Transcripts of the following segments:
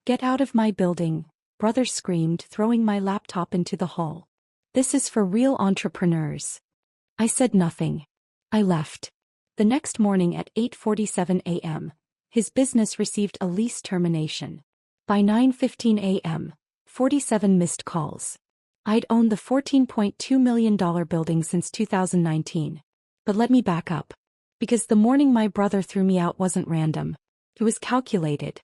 Get out of my building, brother screamed, throwing my laptop into the hall. This is for real entrepreneurs. I said nothing. I left. The next morning at 8:47 a.m., his business received a lease termination. By 9:15 a.m., 47 missed calls. I'd owned the $14.2 million building since 2019. But let me back up. Because the morning my brother threw me out wasn't random. It was calculated.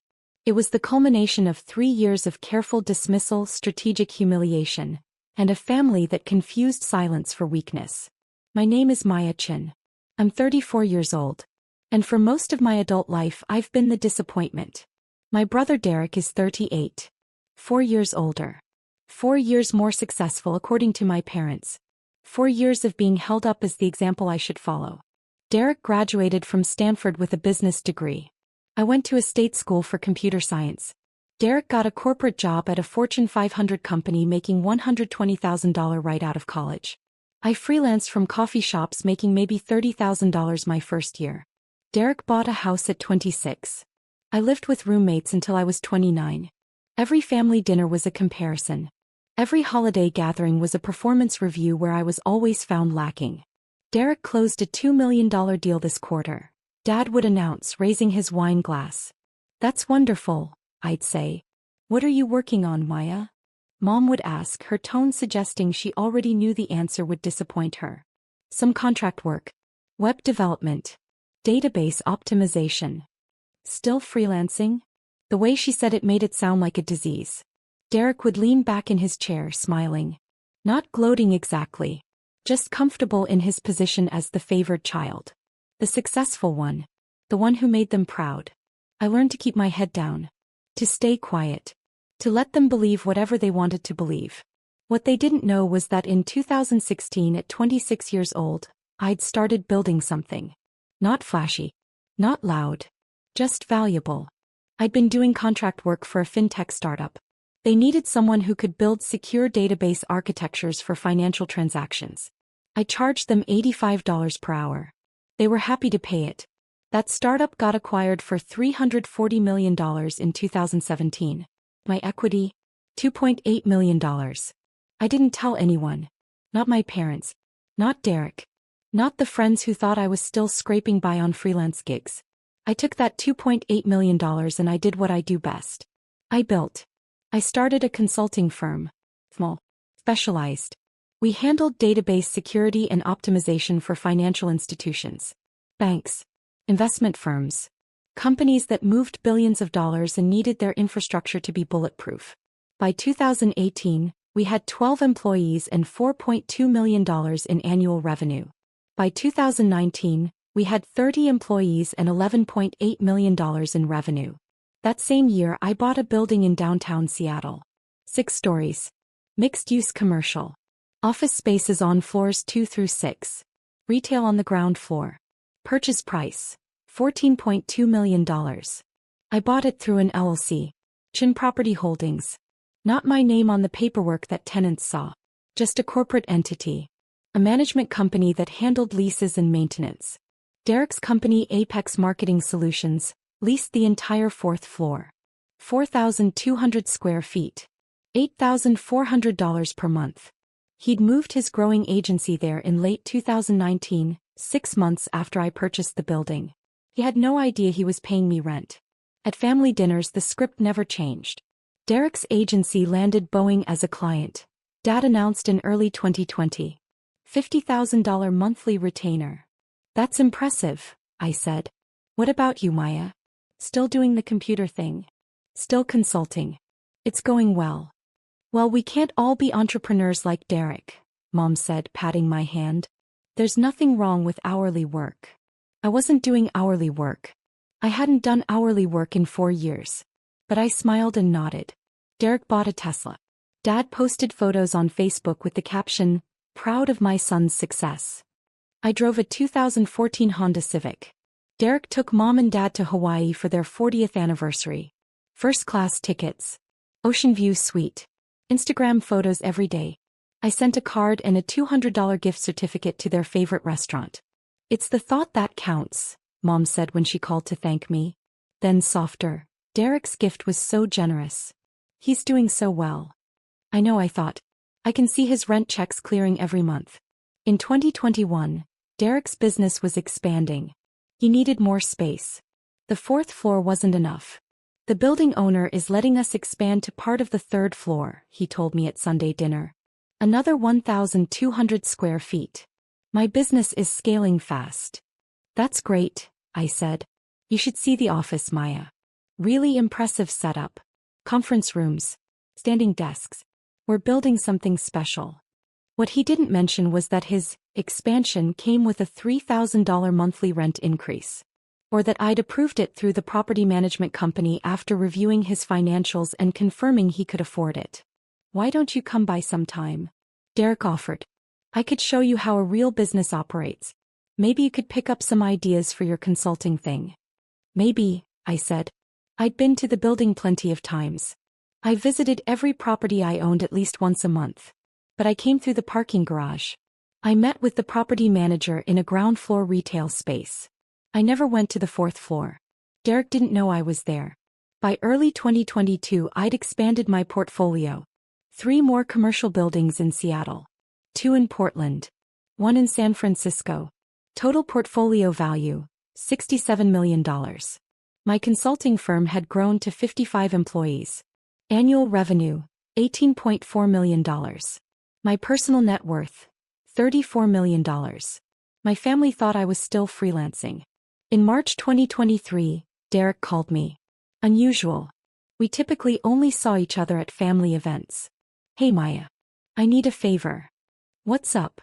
It was the culmination of 3 years of careful dismissal, strategic humiliation, and a family that confused silence for weakness. My name is Maya Chin. I'm 34 years old. And for most of my adult life I've been the disappointment. My brother Derek is 38. 4 years older. 4 years more successful according to my parents. 4 years of being held up as the example I should follow. Derek graduated from Stanford with a business degree. I went to a state school for computer science. Derek got a corporate job at a Fortune 500 company making $120,000 right out of college. I freelanced from coffee shops making maybe $30,000 my first year. Derek bought a house at 26. I lived with roommates until I was 29. Every family dinner was a comparison. Every holiday gathering was a performance review where I was always found lacking. Derek closed a $2 million deal this quarter. Dad would announce, raising his wine glass. That's wonderful, I'd say. What are you working on, Maya? Mom would ask, her tone suggesting she already knew the answer would disappoint her. Some contract work. Web development. Database optimization. Still freelancing? The way she said it made it sound like a disease. Derek would lean back in his chair, smiling. Not gloating exactly. Just comfortable in his position as the favored child. The successful one. The one who made them proud. I learned to keep my head down. To stay quiet. To let them believe whatever they wanted to believe. What they didn't know was that in 2016 at 26 years old, I'd started building something. Not flashy. Not loud. Just valuable. I'd been doing contract work for a fintech startup. They needed someone who could build secure database architectures for financial transactions. I charged them $85 per hour. They were happy to pay it. That startup got acquired for $340 million in 2017. My equity? $2.8 million. I didn't tell anyone. Not my parents. Not Derek. Not the friends who thought I was still scraping by on freelance gigs. I took that $2.8 million and I did what I do best. I built. I started a consulting firm. Small. Specialized. We handled database security and optimization for financial institutions. Banks. Investment firms. Companies that moved billions of dollars and needed their infrastructure to be bulletproof. By 2018, we had 12 employees and $4.2 million in annual revenue. By 2019, we had 30 employees and $11.8 million in revenue. That same year I bought a building in downtown Seattle. 6 stories. Mixed-use commercial. Office spaces on floors 2 through 6. Retail on the ground floor. Purchase price. $14.2 million. I bought it through an LLC. Chin Property Holdings. Not my name on the paperwork that tenants saw. Just a corporate entity. A management company that handled leases and maintenance. Derek's company Apex Marketing Solutions leased the entire 4th floor. 4,200 square feet. $8,400 per month. He'd moved his growing agency there in late 2019, 6 months after I purchased the building. He had no idea he was paying me rent. At family dinners the script never changed. Derek's agency landed Boeing as a client. Dad announced in early 2020. $50,000 monthly retainer. That's impressive, I said. What about you, Maya? Still doing the computer thing? Still consulting? It's going well. Well, we can't all be entrepreneurs like Derek, Mom said, patting my hand. There's nothing wrong with hourly work. I wasn't doing hourly work. I hadn't done hourly work in 4 years. But I smiled and nodded. Derek bought a Tesla. Dad posted photos on Facebook with the caption, "Proud of my son's success." I drove a 2014 Honda Civic. Derek took Mom and Dad to Hawaii for their 40th anniversary. First-class tickets. Ocean view suite. Instagram photos every day. I sent a card and a $200 gift certificate to their favorite restaurant. It's the thought that counts, Mom said when she called to thank me. Then softer. Derek's gift was so generous. He's doing so well. I know, I thought. I can see his rent checks clearing every month. In 2021, Derek's business was expanding. He needed more space. The fourth floor wasn't enough. The building owner is letting us expand to part of the third floor, he told me at Sunday dinner. Another 1,200 square feet. My business is scaling fast. That's great, I said. You should see the office, Maya. Really impressive setup. Conference rooms. Standing desks. We're building something special. What he didn't mention was that his expansion came with a $3,000 monthly rent increase. Or that I'd approved it through the property management company after reviewing his financials and confirming he could afford it. Why don't you come by sometime? Derek offered. I could show you how a real business operates. Maybe you could pick up some ideas for your consulting thing. Maybe, I said. I'd been to the building plenty of times. I visited every property I owned at least once a month. But I came through the parking garage. I met with the property manager in a ground floor retail space. I never went to the fourth floor. Derek didn't know I was there. By early 2022, I'd expanded my portfolio. 3 more commercial buildings in Seattle. 2 in Portland. 1 in San Francisco. Total portfolio value, $67 million. My consulting firm had grown to 55 employees. Annual revenue, $18.4 million. My personal net worth, $34 million. My family thought I was still freelancing. In March 2023, Derek called me. Unusual. We typically only saw each other at family events. Hey Maya. I need a favor. What's up?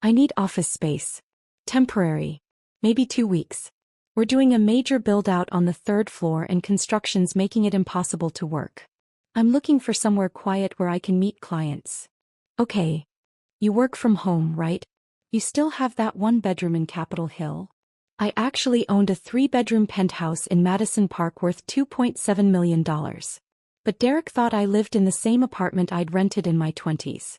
I need office space. Temporary. Maybe 2 weeks. We're doing a major build-out on the 3rd floor and construction's making it impossible to work. I'm looking for somewhere quiet where I can meet clients. Okay. You work from home, right? You still have that 1 bedroom in Capitol Hill? I actually owned a 3-bedroom penthouse in Madison Park worth $2.7 million. But Derek thought I lived in the same apartment I'd rented in my 20s.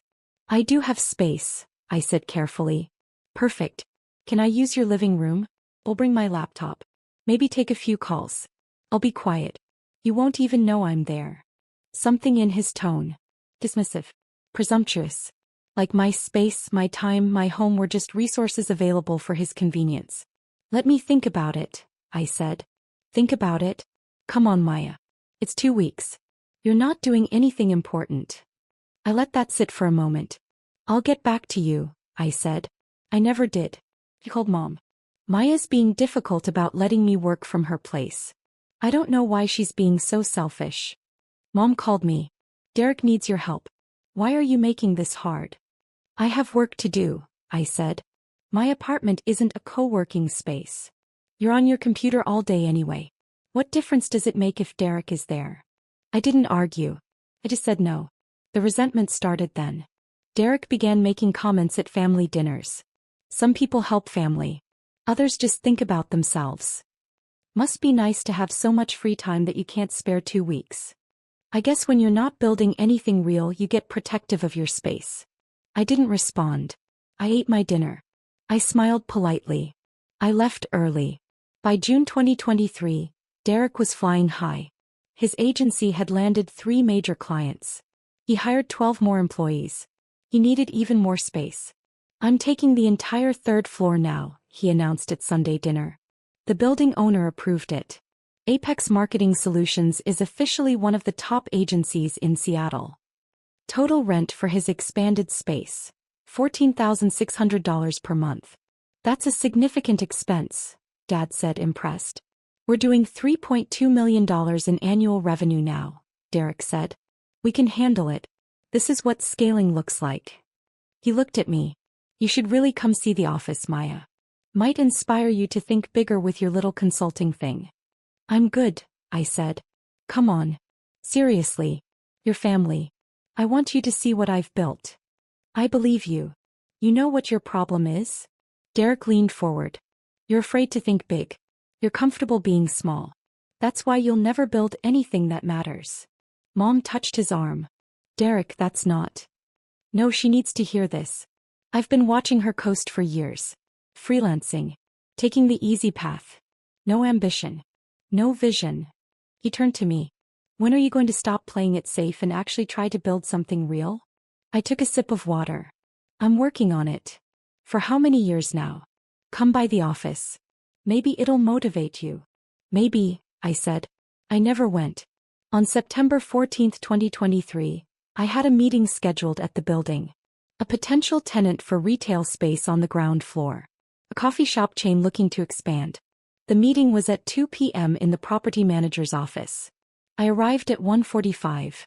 I do have space, I said carefully. Perfect. Can I use your living room? I'll bring my laptop. Maybe take a few calls. I'll be quiet. You won't even know I'm there. Something in his tone. Dismissive. Presumptuous. Like my space, my time, my home were just resources available for his convenience. Let me think about it, I said. Think about it? Come on, Maya. It's 2 weeks. You're not doing anything important. I let that sit for a moment. I'll get back to you, I said. I never did. He called Mom. Maya's being difficult about letting me work from her place. I don't know why she's being so selfish. Mom called me. Derek needs your help. Why are you making this hard? I have work to do, I said. My apartment isn't a co-working space. You're on your computer all day anyway. What difference does it make if Derek is there? I didn't argue. I just said no. The resentment started then. Derek began making comments at family dinners. Some people help family. Others just think about themselves. Must be nice to have so much free time that you can't spare 2 weeks. I guess when you're not building anything real, you get protective of your space. I didn't respond. I ate my dinner. I smiled politely. I left early. By June 2023, Derek was flying high. His agency had landed 3 major clients. He hired 12 more employees. He needed even more space. I'm taking the entire 3rd floor now, he announced at Sunday dinner. The building owner approved it. Apex Marketing Solutions is officially one of the top agencies in Seattle. Total rent for his expanded space, $14,600 per month. That's a significant expense, Dad said, impressed. We're doing $3.2 million in annual revenue now, Derek said. We can handle it. This is what scaling looks like. He looked at me. You should really come see the office, Maya. Might inspire you to think bigger with your little consulting thing. I'm good, I said. Come on. Seriously. Your family. I want you to see what I've built. I believe you. You know what your problem is? Derek leaned forward. You're afraid to think big. You're comfortable being small. That's why you'll never build anything that matters. Mom touched his arm. Derek, that's not. No, she needs to hear this. I've been watching her coast for years. Freelancing. Taking the easy path. No ambition. No vision. He turned to me. When are you going to stop playing it safe and actually try to build something real? I took a sip of water. I'm working on it. For how many years now? Come by the office. Maybe it'll motivate you. Maybe, I said. I never went. On September 14, 2023, I had a meeting scheduled at the building. A potential tenant for retail space on the ground floor. A coffee shop chain looking to expand. The meeting was at 2 p.m. in the property manager's office. I arrived at 1:45.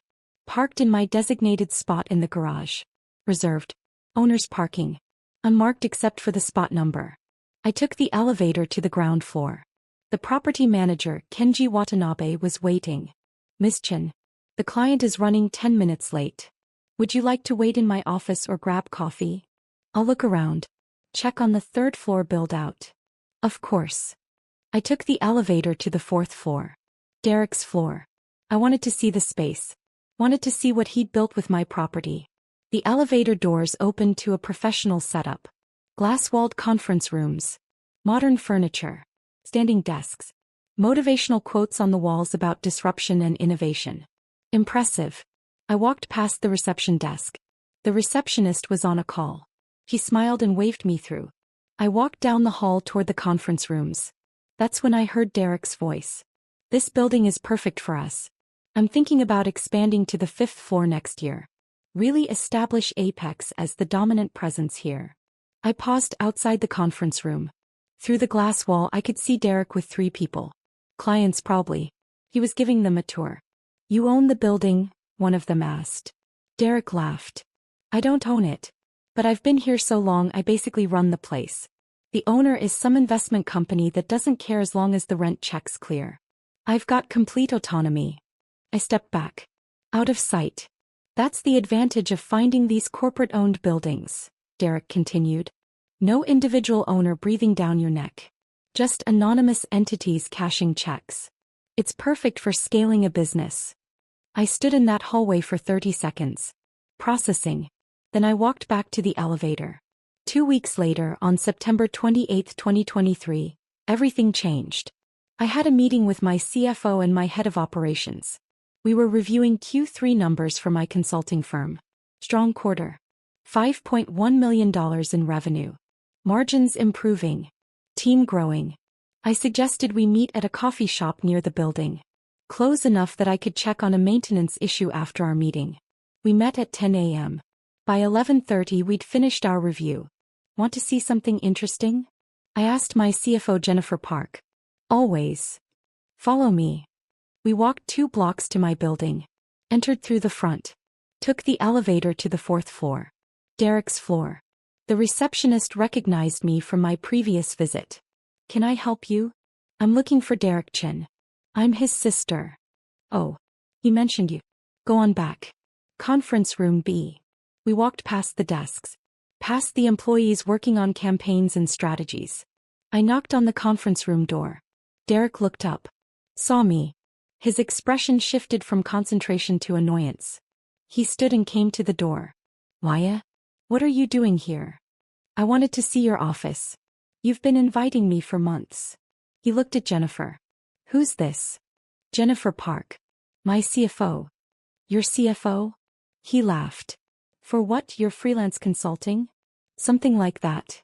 Parked in my designated spot in the garage. Reserved. Owner's parking. Unmarked except for the spot number. I took the elevator to the ground floor. The property manager, Kenji Watanabe, was waiting. Ms. Chen. The client is running 10 minutes late. Would you like to wait in my office or grab coffee? I'll look around. Check on the third floor build-out. Of course. I took the elevator to the fourth floor. Derek's floor. I wanted to see the space. Wanted to see what he'd built with my property. The elevator doors opened to a professional setup. Glass-walled conference rooms. Modern furniture. Standing desks. Motivational quotes on the walls about disruption and innovation. Impressive. I walked past the reception desk. The receptionist was on a call. She smiled and waved me through. I walked down the hall toward the conference rooms. That's when I heard Derek's voice. This building is perfect for us. I'm thinking about expanding to the 5th floor next year. Really establish Apex as the dominant presence here. I paused outside the conference room. Through the glass wall I could see Derek with 3 people. Clients probably. He was giving them a tour. You own the building, one of them asked. Derek laughed. I don't own it. But I've been here so long I basically run the place. The owner is some investment company that doesn't care as long as the rent checks clear. I've got complete autonomy. I stepped back. Out of sight. That's the advantage of finding these corporate-owned buildings, Derek continued. No individual owner breathing down your neck. Just anonymous entities cashing checks. It's perfect for scaling a business. I stood in that hallway for 30 seconds. Processing. Then I walked back to the elevator. 2 weeks later, on September 28, 2023, everything changed. I had a meeting with my CFO and my head of operations. We were reviewing Q3 numbers for my consulting firm. Strong quarter. $5.1 million in revenue. Margins improving. Team growing. I suggested we meet at a coffee shop near the building. Close enough that I could check on a maintenance issue after our meeting. We met at 10 a.m. By 11:30 we'd finished our review. Want to see something interesting? I asked my CFO Jennifer Park. Always. Follow me. We walked 2 blocks to my building. Entered through the front. Took the elevator to the 4th floor. Derek's floor. The receptionist recognized me from my previous visit. Can I help you? I'm looking for Derek Chen. I'm his sister. Oh. He mentioned you. Go on back. Conference room B. We walked past the desks. Past the employees working on campaigns and strategies. I knocked on the conference room door. Derek looked up. Saw me. His expression shifted from concentration to annoyance. He stood and came to the door. Maya? What are you doing here? I wanted to see your office. You've been inviting me for months. He looked at Jennifer. Who's this? Jennifer Park. My CFO. Your CFO? He laughed. For what, your freelance consulting? Something like that.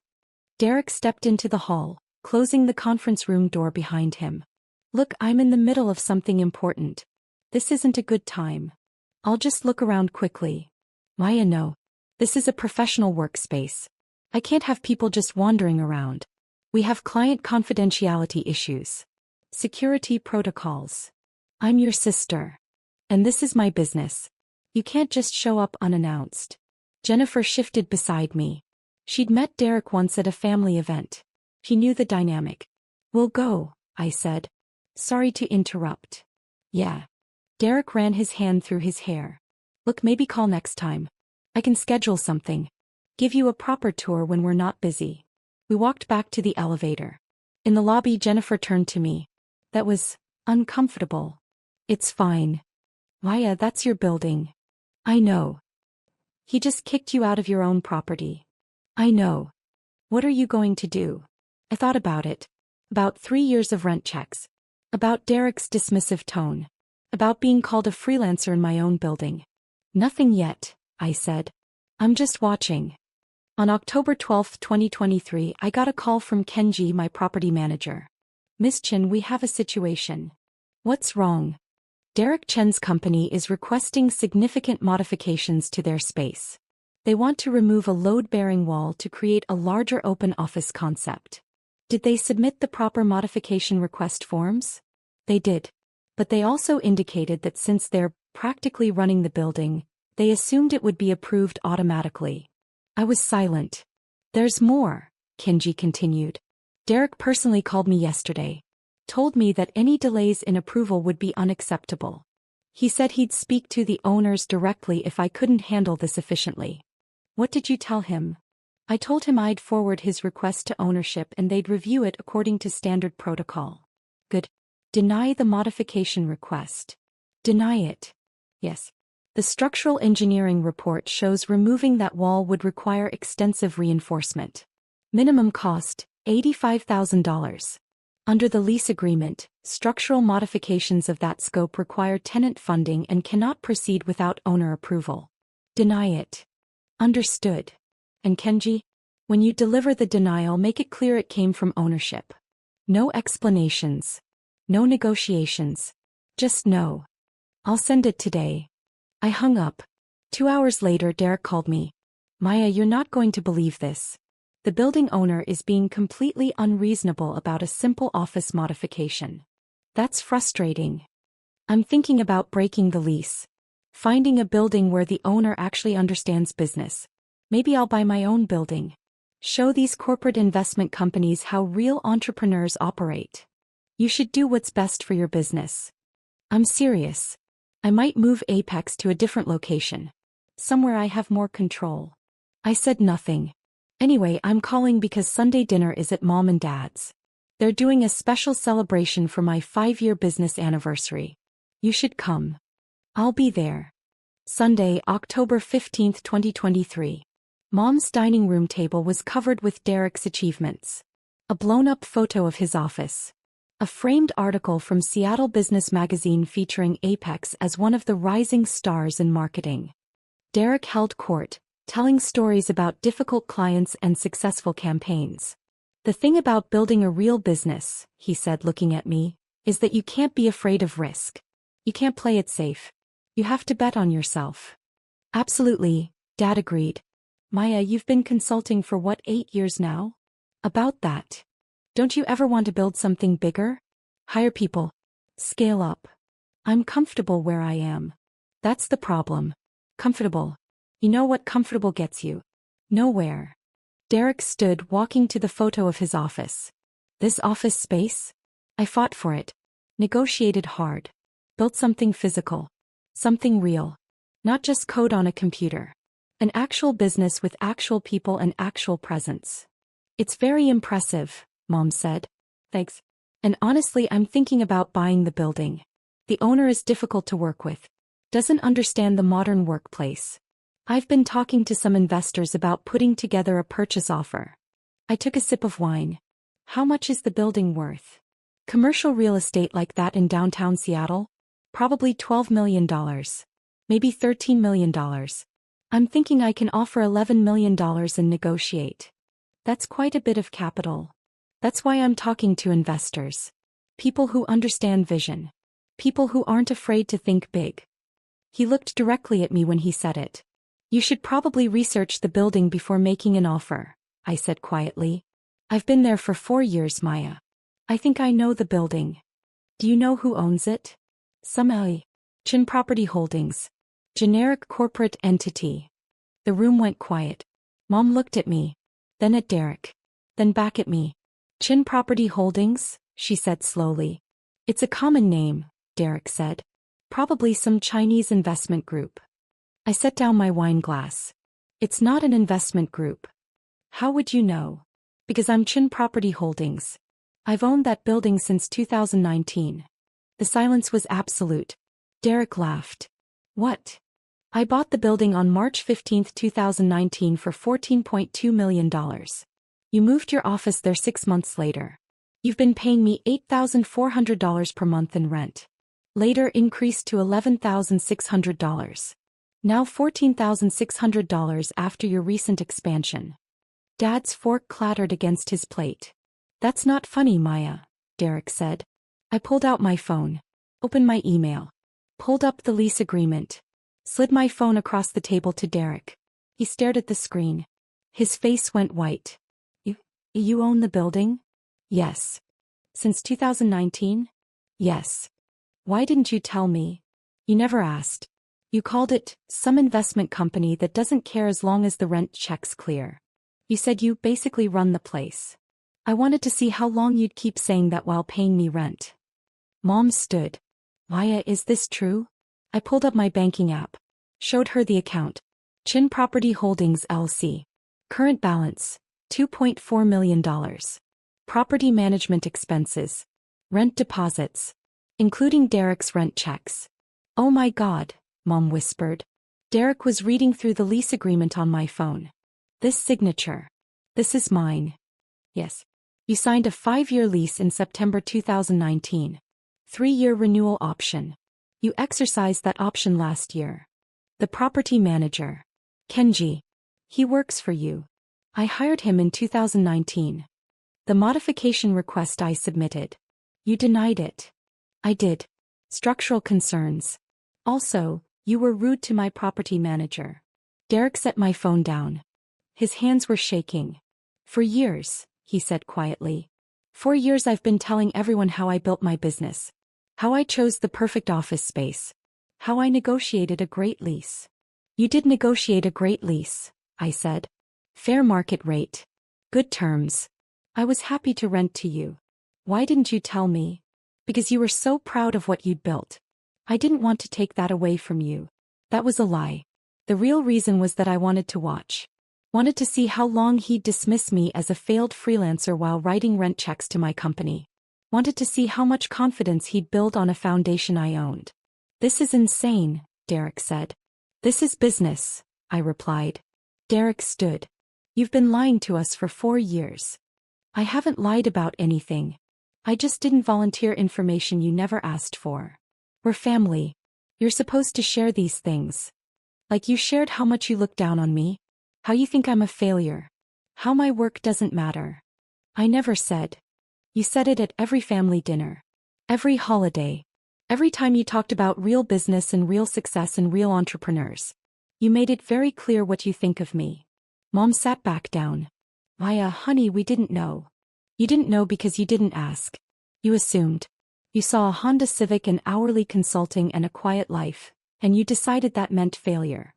Derek stepped into the hall, closing the conference room door behind him. Look, I'm in the middle of something important. This isn't a good time. I'll just look around quickly. Maya, no. This is a professional workspace. I can't have people just wandering around. We have client confidentiality issues. Security protocols. I'm your sister. And this is my business. You can't just show up unannounced. Jennifer shifted beside me. She'd met Derek once at a family event. She knew the dynamic. We'll go, I said. Sorry to interrupt. Yeah. Derek ran his hand through his hair. Look, maybe call next time. I can schedule something. Give you a proper tour when we're not busy. We walked back to the elevator. In the lobby, Jennifer turned to me. That was uncomfortable. It's fine. Maya, that's your building. I know. He just kicked you out of your own property. I know. What are you going to do? I thought about it. About 3 years of rent checks. About Derek's dismissive tone. About being called a freelancer in my own building. Nothing yet, I said. I'm just watching. On October 12, 2023, I got a call from Kenji, my property manager. Miss Chen, we have a situation. What's wrong? Derek Chen's company is requesting significant modifications to their space. They want to remove a load-bearing wall to create a larger open office concept. Did they submit the proper modification request forms? They did. But they also indicated that since they're practically running the building, they assumed it would be approved automatically. I was silent. There's more, Kenji continued. Derek personally called me yesterday. Told me that any delays in approval would be unacceptable. He said he'd speak to the owners directly if I couldn't handle this efficiently. What did you tell him? I told him I'd forward his request to ownership and they'd review it according to standard protocol. Good. Deny the modification request. Deny it. Yes. The structural engineering report shows removing that wall would require extensive reinforcement. Minimum cost, $85,000. Under the lease agreement, structural modifications of that scope require tenant funding and cannot proceed without owner approval. Deny it. Understood. And Kenji, when you deliver the denial, make it clear it came from ownership. No explanations. No negotiations. Just no. I'll send it today. I hung up. 2 hours later, Derek called me. Maya, you're not going to believe this. The building owner is being completely unreasonable about a simple office modification. That's frustrating. I'm thinking about breaking the lease. Finding a building where the owner actually understands business. Maybe I'll buy my own building. Show these corporate investment companies how real entrepreneurs operate. You should do what's best for your business. I'm serious. I might move Apex to a different location. Somewhere I have more control. I said nothing. Anyway, I'm calling because Sunday dinner is at Mom and Dad's. They're doing a special celebration for my 5-year business anniversary. You should come. I'll be there. Sunday, October 15, 2023. Mom's dining room table was covered with Derek's achievements. A blown-up photo of his office. A framed article from Seattle Business Magazine featuring Apex as one of the rising stars in marketing. Derek held court, telling stories about difficult clients and successful campaigns. The thing about building a real business, he said looking at me, is that you can't be afraid of risk. You can't play it safe. You have to bet on yourself. Absolutely, Dad agreed. Maya, you've been consulting for what, 8 years now? About that. Don't you ever want to build something bigger? Hire people. Scale up. I'm comfortable where I am. That's the problem. Comfortable. You know what comfortable gets you? Nowhere. Derek stood walking to the photo of his office. This office space? I fought for it. Negotiated hard. Built something physical. Something real. Not just code on a computer. An actual business with actual people and actual presence. It's very impressive, Mom said. Thanks. And honestly, I'm thinking about buying the building. The owner is difficult to work with. Doesn't understand the modern workplace. I've been talking to some investors about putting together a purchase offer. I took a sip of wine. How much is the building worth? Commercial real estate like that in downtown Seattle? Probably $12 million. Maybe $13 million. I'm thinking I can offer $11 million and negotiate. That's quite a bit of capital. That's why I'm talking to investors. People who understand vision. People who aren't afraid to think big. He looked directly at me when he said it. You should probably research the building before making an offer, I said quietly. I've been there for 4 years, Maya. I think I know the building. Do you know who owns it? Some Chin Property Holdings. Generic corporate entity. The room went quiet. Mom looked at me. Then at Derek. Then back at me. Chin Property Holdings, she said slowly. It's a common name, Derek said. Probably some Chinese investment group. I set down my wine glass. It's not an investment group. How would you know? Because I'm Chin Property Holdings. I've owned that building since 2019. The silence was absolute. Derek laughed. What? I bought the building on March 15, 2019 for $14.2 million. You moved your office there 6 months later. You've been paying me $8,400 per month in rent. Later increased to $11,600. Now $14,600 after your recent expansion. Dad's fork clattered against his plate. That's not funny, Maya, Derek said. I pulled out my phone, opened my email, pulled up the lease agreement, slid my phone across the table to Derek. He stared at the screen. His face went white. You own the building? Yes. Since 2019? Yes. Why didn't you tell me? You never asked. You called it some investment company that doesn't care as long as the rent check's clear. You said you basically run the place. I wanted to see how long you'd keep saying that while paying me rent. Mom stood. Maya, is this true? I pulled up my banking app. Showed her the account. Chin Property Holdings LC. Current balance, $2.4 million. Property management expenses. Rent deposits. Including Derek's rent checks. Oh my God, Mom whispered. Derek was reading through the lease agreement on my phone. This signature. This is mine. Yes. You signed a 5-year lease in September 2019. 3-year renewal option. You exercised that option last year. The property manager. Kenji. He works for you. I hired him in 2019. The modification request I submitted. You denied it. I did. Structural concerns. Also, you were rude to my property manager. Derek set my phone down. His hands were shaking. For years, he said quietly. 4 years I've been telling everyone how I built my business. How I chose the perfect office space. How I negotiated a great lease. You did negotiate a great lease, I said. Fair market rate. Good terms. I was happy to rent to you. Why didn't you tell me? Because you were so proud of what you'd built. I didn't want to take that away from you. That was a lie. The real reason was that I wanted to watch. Wanted to see how long he'd dismiss me as a failed freelancer while writing rent checks to my company. Wanted to see how much confidence he'd build on a foundation I owned. This is insane, Derek said. This is business, I replied. Derek stood. You've been lying to us for 4 years. I haven't lied about anything. I just didn't volunteer information you never asked for. We're family. You're supposed to share these things. Like you shared how much you look down on me. How you think I'm a failure. How my work doesn't matter. I never said. You said it at every family dinner. Every holiday. Every time you talked about real business and real success and real entrepreneurs. You made it very clear what you think of me. Mom sat back down. Maya, honey, we didn't know. You didn't know because you didn't ask. You assumed. You saw a Honda Civic and hourly consulting and a quiet life, and you decided that meant failure.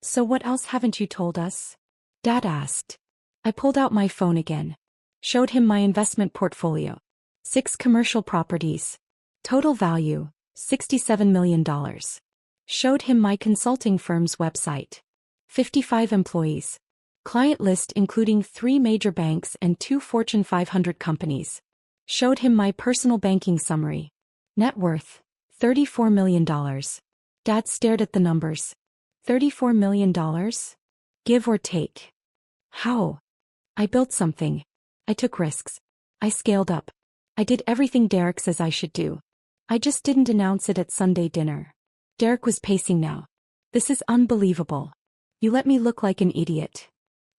So what else haven't you told us? Dad asked. I pulled out my phone again. Showed him my investment portfolio. 6 commercial properties. Total value, $67 million. Showed him my consulting firm's website. 55 employees. Client list including 3 major banks and 2 Fortune 500 companies. Showed him my personal banking summary. Net worth, $34 million. Dad stared at the numbers. $34 million? Give or take. How? I built something. I took risks. I scaled up. I did everything Derek says I should do. I just didn't announce it at Sunday dinner. Derek was pacing now. This is unbelievable. You let me look like an idiot.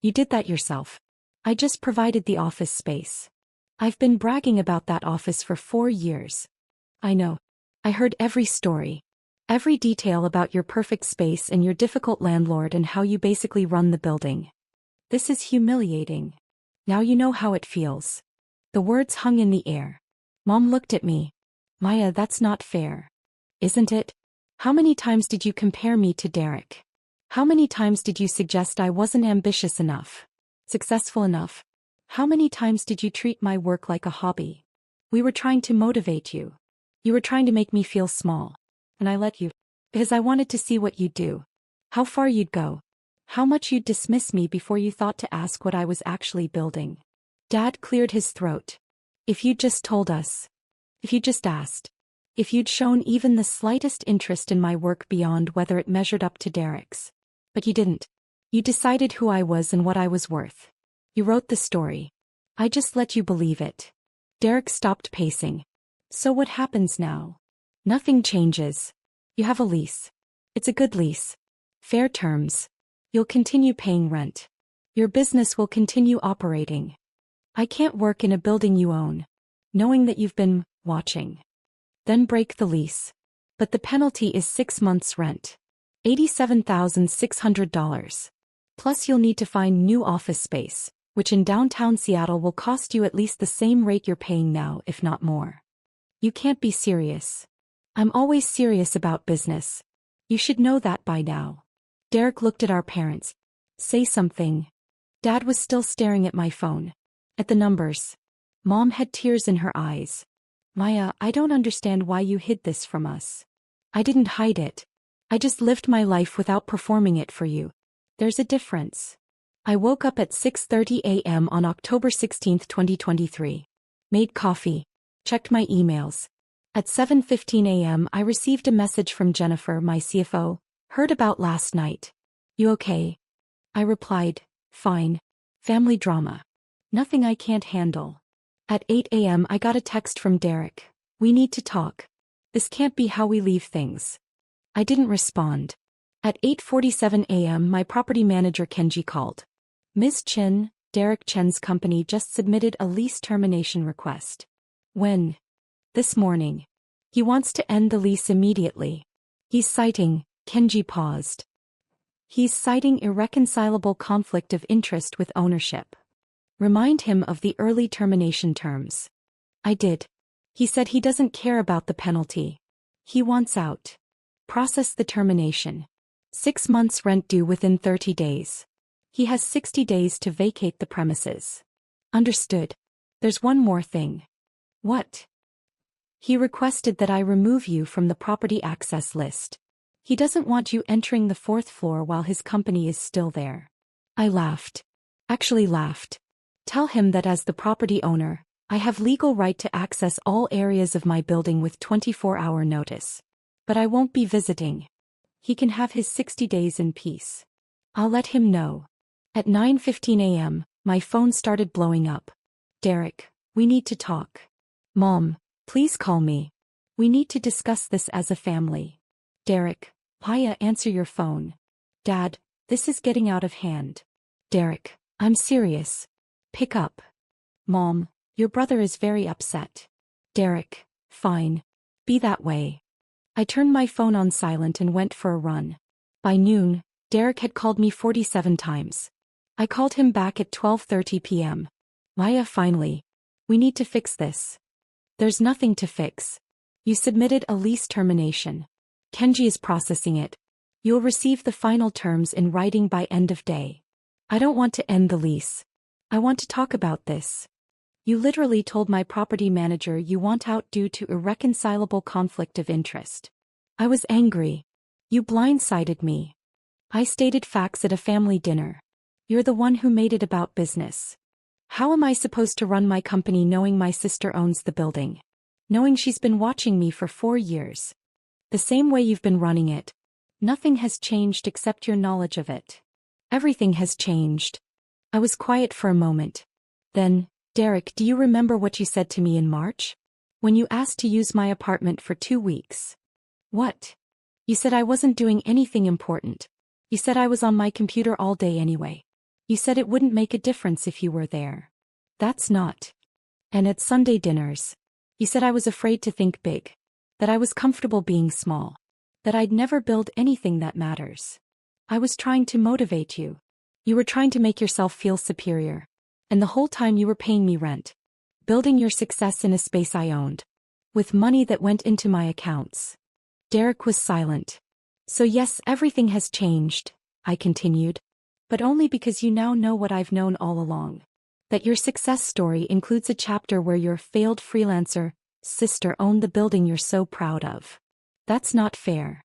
You did that yourself. I just provided the office space. I've been bragging about that office for 4 years. I know. I heard every story. Every detail about your perfect space and your difficult landlord and how you basically run the building. This is humiliating. Now you know how it feels. The words hung in the air. Mom looked at me. Maya, that's not fair. Isn't it? How many times did you compare me to Derek? How many times did you suggest I wasn't ambitious enough? Successful enough? How many times did you treat my work like a hobby? We were trying to motivate you. You were trying to make me feel small. And I let you. Because I wanted to see what you'd do. How far you'd go. How much you'd dismiss me before you thought to ask what I was actually building. Dad cleared his throat. If you'd just told us. If you'd just asked. If you'd shown even the slightest interest in my work beyond whether it measured up to Derek's. But you didn't. You decided who I was and what I was worth. You wrote the story. I just let you believe it. Derek stopped pacing. So what happens now? Nothing changes. You have a lease. It's a good lease. Fair terms. You'll continue paying rent. Your business will continue operating. I can't work in a building you own, knowing that you've been watching. Then break the lease. But the penalty is 6 months' rent. $87,600. Plus you'll need to find new office space, which in downtown Seattle will cost you at least the same rate you're paying now, if not more. You can't be serious. I'm always serious about business. You should know that by now. Derek looked at our parents. Say something. Dad was still staring at my phone. At the numbers. Mom had tears in her eyes. Maya, I don't understand why you hid this from us. I didn't hide it. I just lived my life without performing it for you. There's a difference. I woke up at 6:30 a.m. on October 16, 2023. Made coffee. Checked my emails. At 7:15 a.m. I received a message from Jennifer, my CFO. Heard about last night. You okay? I replied, fine. Family drama. Nothing I can't handle. At 8 a.m. I got a text from Derek. We need to talk. This can't be how we leave things. I didn't respond. At 8:47 a.m. my property manager Kenji called. Ms. Chen, Derek Chen's company just submitted a lease termination request. When? This morning. He wants to end the lease immediately. He's citing, Kenji paused. He's citing irreconcilable conflict of interest with ownership. Remind him of the early termination terms. I did. He said he doesn't care about the penalty. He wants out. Process the termination. 6 months rent due within 30 days. He has 60 days to vacate the premises. Understood. There's one more thing. What? He requested that I remove you from the property access list. He doesn't want you entering the 4th floor while his company is still there. I laughed. Actually laughed. Tell him that as the property owner, I have legal right to access all areas of my building with 24-hour notice. But I won't be visiting. He can have his 60 days in peace. I'll let him know. At 9:15 a.m., my phone started blowing up. Derek, we need to talk. Mom, please call me. We need to discuss this as a family. Derek, Paya, answer your phone. Dad, this is getting out of hand. Derek, I'm serious. Pick up. Mom, your brother is very upset. Derek, fine. Be that way. I turned my phone on silent and went for a run. By noon, Derek had called me 47 times. I called him back at 12:30 p.m. Maya, finally. We need to fix this. There's nothing to fix. You submitted a lease termination. Kenji is processing it. You'll receive the final terms in writing by end of day. I don't want to end the lease. I want to talk about this. You literally told my property manager you want out due to irreconcilable conflict of interest. I was angry. You blindsided me. I stated facts at a family dinner. You're the one who made it about business. How am I supposed to run my company knowing my sister owns the building? Knowing she's been watching me for 4 years. The same way you've been running it. Nothing has changed except your knowledge of it. Everything has changed. I was quiet for a moment. Then, Derek, do you remember what you said to me in March? When you asked to use my apartment for 2 weeks. What? You said I wasn't doing anything important. You said I was on my computer all day anyway. You said it wouldn't make a difference if you were there. That's not. And at Sunday dinners. You said I was afraid to think big. That I was comfortable being small. That I'd never build anything that matters. I was trying to motivate you. You were trying to make yourself feel superior. And the whole time you were paying me rent. Building your success in a space I owned. With money that went into my accounts. Derek was silent. So yes, everything has changed, I continued. But only because you now know what I've known all along. That your success story includes a chapter where your failed freelancer sister owned the building you're so proud of. That's not fair.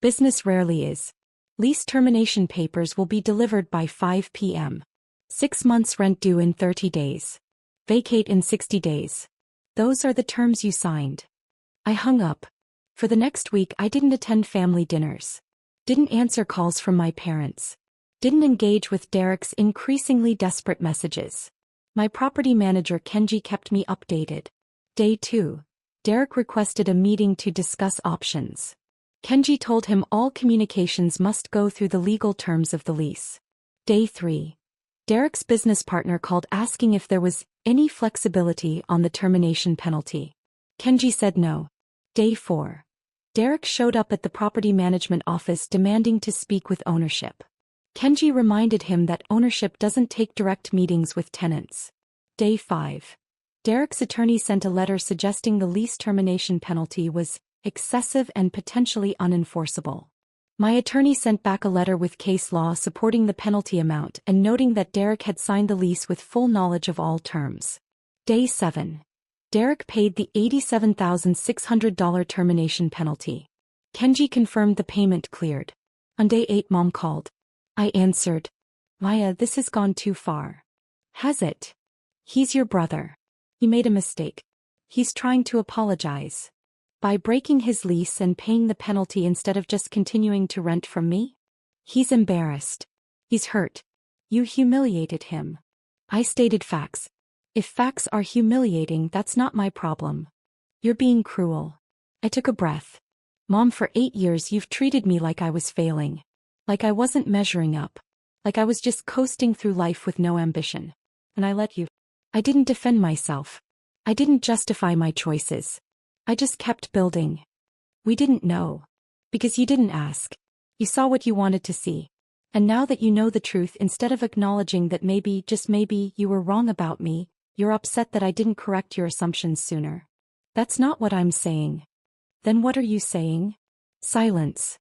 Business rarely is. Lease termination papers will be delivered by 5 p.m. 6 months rent due in 30 days. Vacate in 60 days. Those are the terms you signed. I hung up. For the next week I didn't attend family dinners. Didn't answer calls from my parents. Didn't engage with Derek's increasingly desperate messages. My property manager Kenji kept me updated. Day 2. Derek requested a meeting to discuss options. Kenji told him all communications must go through the legal terms of the lease. Day 3. Derek's business partner called asking if there was any flexibility on the termination penalty. Kenji said no. Day 4. Derek showed up at the property management office demanding to speak with ownership. Kenji reminded him that ownership doesn't take direct meetings with tenants. Day 5. Derek's attorney sent a letter suggesting the lease termination penalty was excessive and potentially unenforceable. My attorney sent back a letter with case law supporting the penalty amount and noting that Derek had signed the lease with full knowledge of all terms. Day 7. Derek paid the $87,600 termination penalty. Kenji confirmed the payment cleared. On day 8, Mom called. I answered. Maya, this has gone too far. Has it? He's your brother. He made a mistake. He's trying to apologize. By breaking his lease and paying the penalty instead of just continuing to rent from me? He's embarrassed. He's hurt. You humiliated him. I stated facts. If facts are humiliating, that's not my problem. You're being cruel. I took a breath. Mom, for 8 years you've treated me like I was failing. Like I wasn't measuring up. Like I was just coasting through life with no ambition. And I let you. I didn't defend myself. I didn't justify my choices. I just kept building. We didn't know. Because you didn't ask. You saw what you wanted to see. And now that you know the truth, instead of acknowledging that maybe, just maybe, you were wrong about me, you're upset that I didn't correct your assumptions sooner. That's not what I'm saying. Then what are you saying? Silence.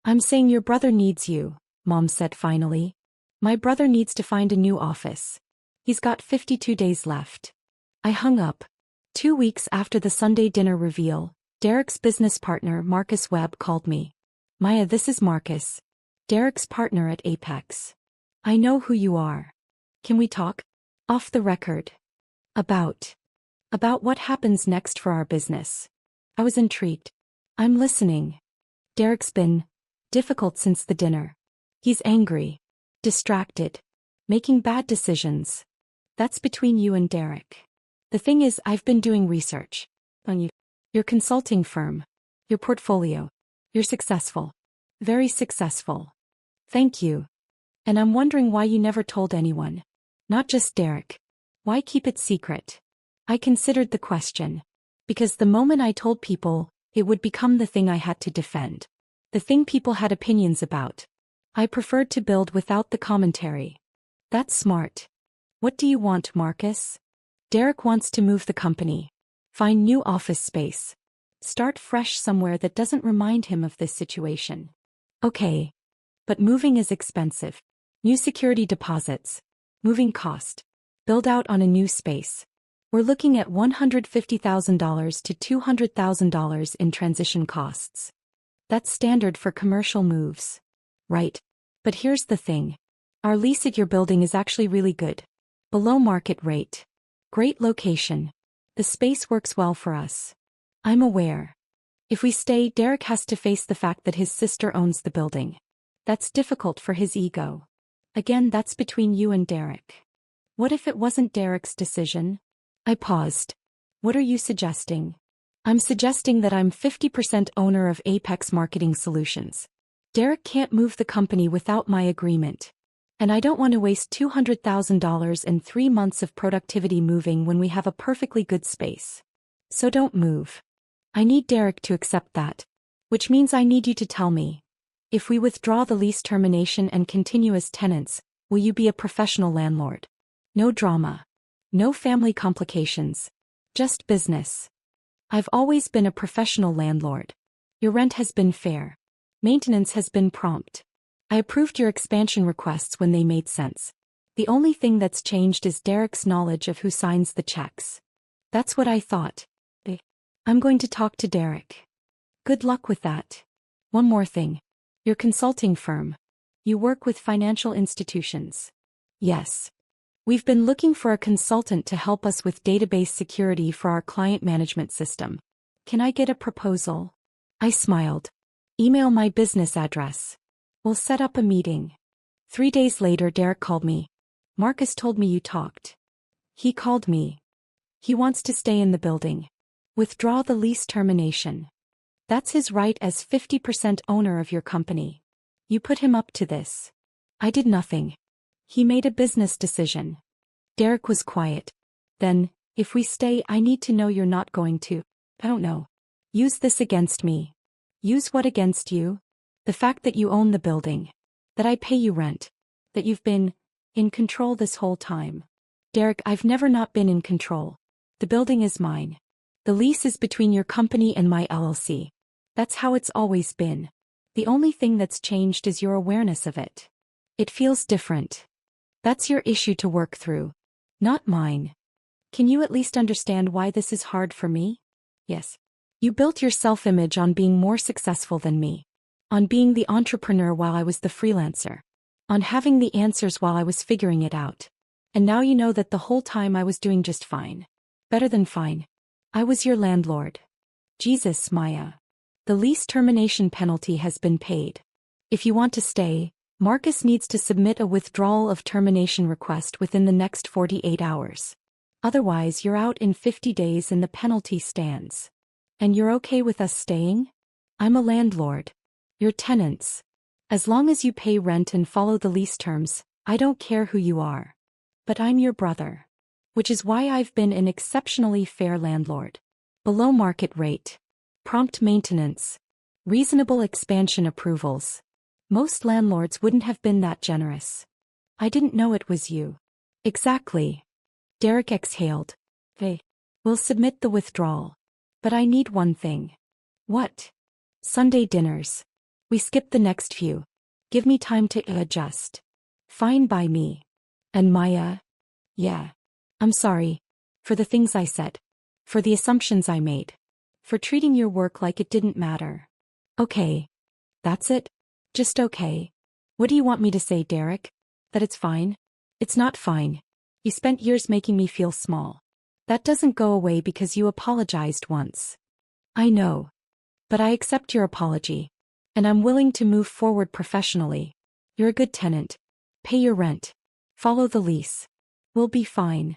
I'm saying your brother needs you, Mom said finally. My brother needs to find a new office. He's got 52 days left. I hung up. 2 weeks after the Sunday dinner reveal, Derek's business partner Marcus Webb called me. Maya, this is Marcus. Derek's partner at Apex. I know who you are. Can we talk? Off the record. About what happens next for our business. I was intrigued. I'm listening. Derek's been difficult since the dinner. He's angry. Distracted. Making bad decisions. That's between you and Derek. The thing is, I've been doing research on you. Your consulting firm. Your portfolio. You're successful. Very successful. Thank you. And I'm wondering why you never told anyone. Not just Derek. Why keep it secret? I considered the question. Because the moment I told people, it would become the thing I had to defend. The thing people had opinions about. I preferred to build without the commentary. That's smart. What do you want, Marcus? Derek wants to move the company. Find new office space. Start fresh somewhere that doesn't remind him of this situation. Okay. But moving is expensive. New security deposits. Moving cost. Build out on a new space. We're looking at $150,000 to $200,000 in transition costs. That's standard for commercial moves. Right. But here's the thing. Our lease at your building is actually really good. Below market rate. Great location. The space works well for us. I'm aware. If we stay, Derek has to face the fact that his sister owns the building. That's difficult for his ego. Again, that's between you and Derek. What if it wasn't Derek's decision? I paused. What are you suggesting? I'm suggesting that I'm 50% owner of Apex Marketing Solutions. Derek can't move the company without my agreement. And I don't want to waste $200,000 and 3 months of productivity moving when we have a perfectly good space. So don't move. I need Derek to accept that. Which means I need you to tell me. If we withdraw the lease termination and continue as tenants, will you be a professional landlord? No drama. No family complications. Just business. I've always been a professional landlord. Your rent has been fair. Maintenance has been prompt. I approved your expansion requests when they made sense. The only thing that's changed is Derek's knowledge of who signs the checks. That's what I thought. I'm going to talk to Derek. Good luck with that. One more thing. Your consulting firm. You work with financial institutions. Yes. We've been looking for a consultant to help us with database security for our client management system. Can I get a proposal? I smiled. Email my business address. We'll set up a meeting. 3 days later, Derek called me. Marcus told me you talked. He called me. He wants to stay in the building. Withdraw the lease termination. That's his right as 50% owner of your company. You put him up to this. I did nothing. He made a business decision. Derek was quiet. Then, if we stay, I need to know you're not going to, I don't know, use this against me. Use what against you? The fact that you own the building. That I pay you rent. That you've been in control this whole time. Derek, I've never not been in control. The building is mine. The lease is between your company and my LLC. That's how it's always been. The only thing that's changed is your awareness of it. It feels different. That's your issue to work through. Not mine. Can you at least understand why this is hard for me? Yes. You built your self-image on being more successful than me. On being the entrepreneur while I was the freelancer. On having the answers while I was figuring it out. And now you know that the whole time I was doing just fine. Better than fine. I was your landlord. Jesus, Maya. The lease termination penalty has been paid. If you want to stay, Marcus needs to submit a withdrawal of termination request within the next 48 hours. Otherwise, you're out in 50 days and the penalty stands. And you're okay with us staying? I'm a landlord. You're tenants. As long as you pay rent and follow the lease terms, I don't care who you are. But I'm your brother. Which is why I've been an exceptionally fair landlord. Below market rate. Prompt maintenance. Reasonable expansion approvals. Most landlords wouldn't have been that generous. I didn't know it was you. Exactly. Derek exhaled. Hey. We'll submit the withdrawal. But I need one thing. What? Sunday dinners. We skip the next few. Give me time to adjust. Fine by me. And Maya? Yeah. I'm sorry. For the things I said. For the assumptions I made. For treating your work like it didn't matter. Okay. That's it? Just okay. What do you want me to say, Derek? That it's fine? It's not fine. You spent years making me feel small. That doesn't go away because you apologized once. I know. But I accept your apology. And I'm willing to move forward professionally. You're a good tenant. Pay your rent. Follow the lease. We'll be fine.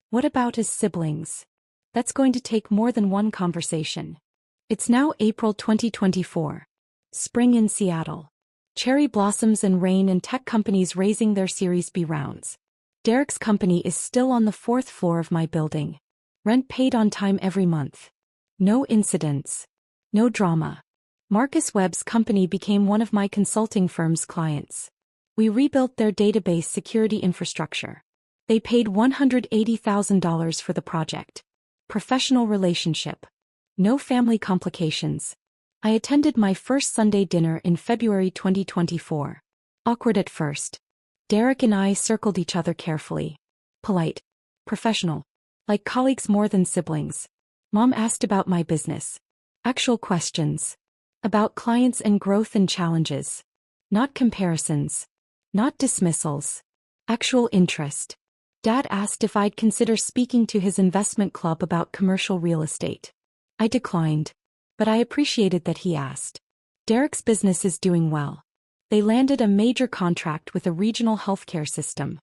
What about as siblings? That's going to take more than one conversation. It's now April 2024. Spring in Seattle. Cherry blossoms and rain and tech companies raising their Series B rounds. Derek's company is still on the 4th floor of my building. Rent paid on time every month. No incidents. No drama. Marcus Webb's company became one of my consulting firm's clients. We rebuilt their database security infrastructure. They paid $180,000 for the project. Professional relationship. No family complications. I attended my first Sunday dinner in February 2024. Awkward at first. Derek and I circled each other carefully. Polite. Professional. Like colleagues more than siblings. Mom asked about my business. Actual questions. About clients and growth and challenges. Not comparisons. Not dismissals. Actual interest. Dad asked if I'd consider speaking to his investment club about commercial real estate. I declined. But I appreciated that he asked. Derek's business is doing well. They landed a major contract with a regional healthcare system.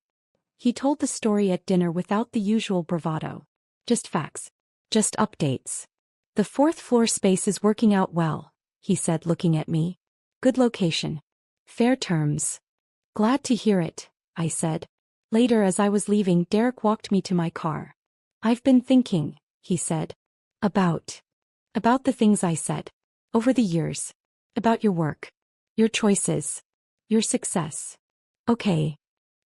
He told the story at dinner without the usual bravado. Just facts. Just updates. The 4th floor space is working out well, he said, looking at me. Good location. Fair terms. Glad to hear it, I said. Later, as I was leaving, Derek walked me to my car. I've been thinking, he said. About the things I said. Over the years. About your work. Your choices. Your success. Okay.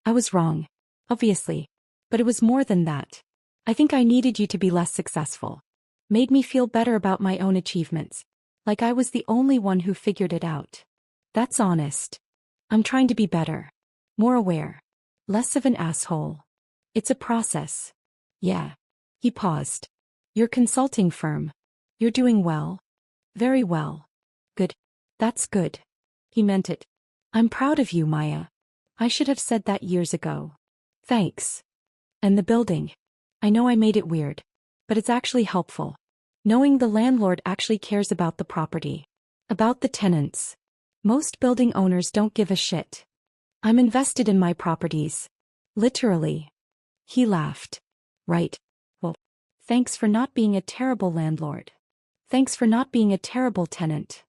I was wrong. Obviously. But it was more than that. I think I needed you to be less successful. Made me feel better about my own achievements. Like I was the only one who figured it out. That's honest. I'm trying to be better. More aware. Less of an asshole. It's a process. Yeah. He paused. Your consulting firm. You're doing well. Very well. Good. That's good. He meant it. I'm proud of you, Maya. I should have said that years ago. Thanks. And the building. I know I made it weird. But it's actually helpful. Knowing the landlord actually cares about the property. About the tenants. Most building owners don't give a shit. I'm invested in my properties. Literally. He laughed. Right. Well, Thanks for not being a terrible landlord. Thanks for not being a terrible tenant.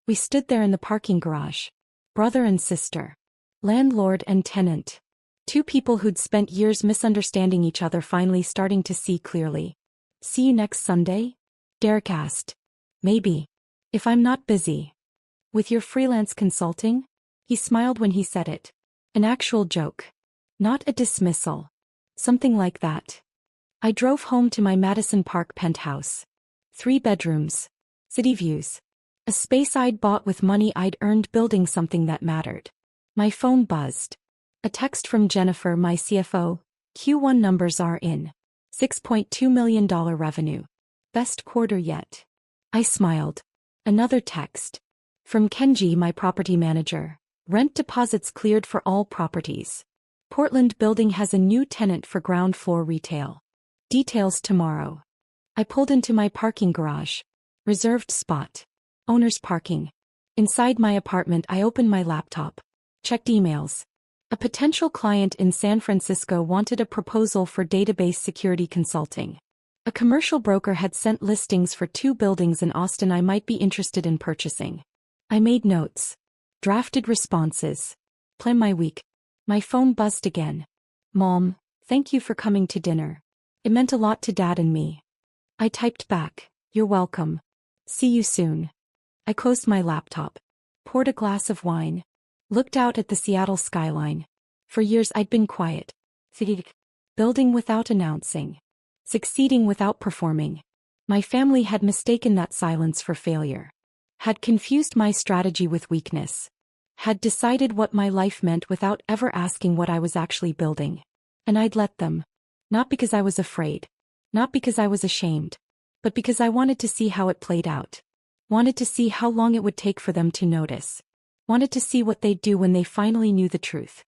We stood there in the parking garage. Brother and sister. Landlord and tenant. Two people who'd spent years misunderstanding each other finally starting to see clearly. See you next Sunday? Derek asked. Maybe. If I'm not busy. With your freelance consulting? He smiled when he said it. An actual joke. Not a dismissal. Something like that. I drove home to my Madison Park penthouse. 3 bedrooms. City views. A space I'd bought with money I'd earned building something that mattered. My phone buzzed. A text from Jennifer, my CFO. Q1 numbers are in. $6.2 million revenue. Best quarter yet. I smiled. Another text. From Kenji, my property manager. Rent deposits cleared for all properties. Portland building has a new tenant for ground floor retail. Details tomorrow. I pulled into my parking garage. Reserved spot. Owner's parking. Inside my apartment, I opened my laptop. Checked emails. A potential client in San Francisco wanted a proposal for database security consulting. A commercial broker had sent listings for 2 buildings in Austin I might be interested in purchasing. I made notes. Drafted responses. Plan my week. My phone buzzed again. Mom, thank you for coming to dinner. It meant a lot to Dad and me. I typed back, you're welcome. See you soon. I closed my laptop. Poured a glass of wine. Looked out at the Seattle skyline. For years I'd been quiet. Building without announcing. Succeeding without performing. My family had mistaken that silence for failure. Had confused my strategy with weakness. Had decided what my life meant without ever asking what I was actually building. And I'd let them. Not because I was afraid. Not because I was ashamed. But because I wanted to see how it played out. Wanted to see how long it would take for them to notice. Wanted to see what they'd do when they finally knew the truth.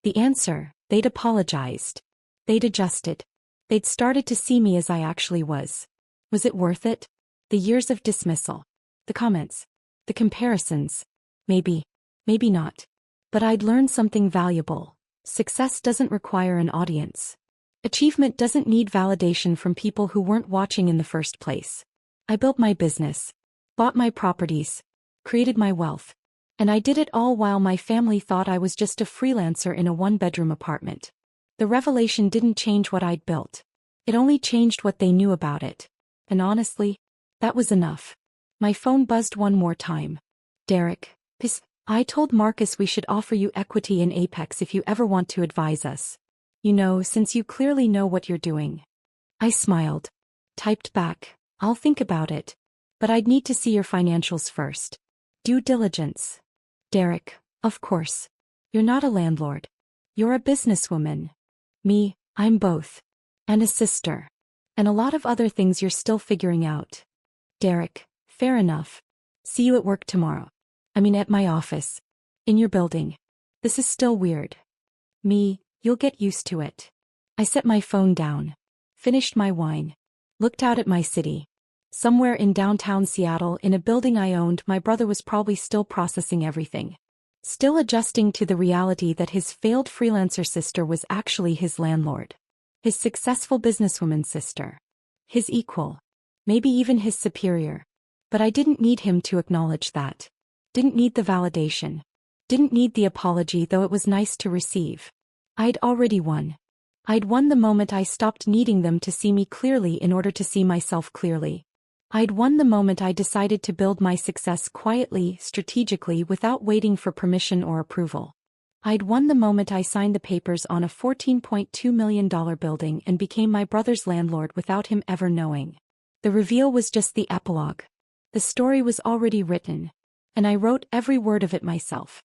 The answer, they'd apologized. They'd adjusted. They'd started to see me as I actually was. Was it worth it? The years of dismissal. The comments. The comparisons. Maybe. Maybe not. But I'd learned something valuable. Success doesn't require an audience. Achievement doesn't need validation from people who weren't watching in the first place. I built my business. Bought my properties. Created my wealth. And I did it all while my family thought I was just a freelancer in a 1-bedroom apartment. The revelation didn't change what I'd built. It only changed what they knew about it. And honestly, that was enough. My phone buzzed one more time. Derek, I told Marcus we should offer you equity in Apex if you ever want to advise us. You know, since you clearly know what you're doing. I smiled. Typed back, I'll think about it. But I'd need to see your financials first. Due diligence. Derek, of course. You're not a landlord. You're a businesswoman. Me, I'm both. And a sister. And a lot of other things you're still figuring out. Derek, fair enough. See you at work tomorrow. I mean at my office. In your building. This is still weird. Me, you'll get used to it. I set my phone down. Finished my wine. Looked out at my city. Somewhere in downtown Seattle, in a building I owned, my brother was probably still processing everything. Still adjusting to the reality that his failed freelancer sister was actually his landlord. His successful businesswoman sister. His equal. Maybe even his superior. But I didn't need him to acknowledge that. Didn't need the validation. Didn't need the apology, though it was nice to receive. I'd already won. I'd won the moment I stopped needing them to see me clearly in order to see myself clearly. I'd won the moment I decided to build my success quietly, strategically, without waiting for permission or approval. I'd won the moment I signed the papers on a $14.2 million building and became my brother's landlord without him ever knowing. The reveal was just the epilogue. The story was already written. And I wrote every word of it myself.